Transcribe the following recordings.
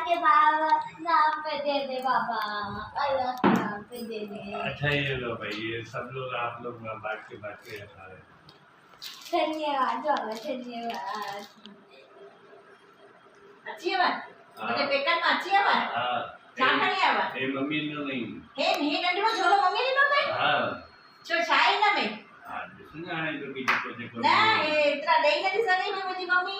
के नाम पे दे दे बाबा, अल्लाह के नाम पे दे दे। अच्छा ये लो भाई, ये सब लोग आप लोग बांट के खा रहे। धन्यवाद बाबा, धन्यवाद। अच्छी है बात, मुझे पेकर में अच्छी है बात। हाँ चाखनी है बात। ये मम्मी ने नहीं हे नहीं नंदी में छोड़ो मम्मी ने तो नहीं। हाँ जो शाही ना में। हाँ जिसने आने तो भी देखो ना ये इतना नहीं कर सके मैं मुझे मम्मी।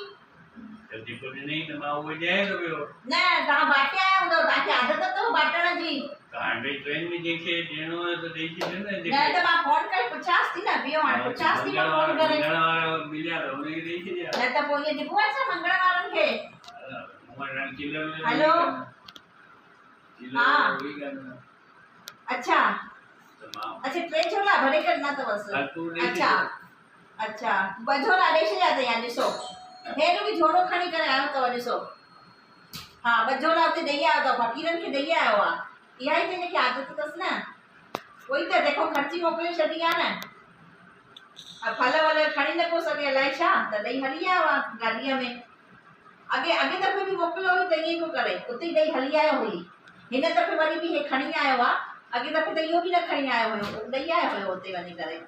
जल्दी को नहीं तो माँ वो जाए तो वो। ना कहाँ बाटे आया हूँ तो ताकि आदत तो बाटना जी। कहाँ भी ट्रेन में देखे देनो है तो देखिए ना देखिए। ना तो मैं फोन कर 50 थी ना बियो आठ 50 थी मैं फोन करे। मंगलवार मिला तो उन्हें देखिए यार। ना तो बोलिए दिखवा सा मंगलवार के। हमारा चिल्ला में। हेलो। हाँ। अच्छा। अच्छा ट्रेन छोड़ा भरे करना तो बस। अच्छा। अच्छा बजोला देश जाते यार जिसो। हे लोग जोड़ो खड़ी करे आयो तो जिसो। हाँ बजोला उते दई आयो तो फकीरन के दई आयो आ। यही तेने की आदत तस ना। वही तो देखो खर्ची मोकले छड़ी आ ना। अब फल वाले खड़ी न को सके लाइशा तो दई हली आयो गाड़िया में। आगे आगे दफे भी मोकलो हुई तो ये को करे उते दई हली आयो हुई। हिन दफे वरी भी हे खड़ी आयो आ। आगे दफे तो यो भी न खड़ी आयो हो दई आयो हो उते वनी करे।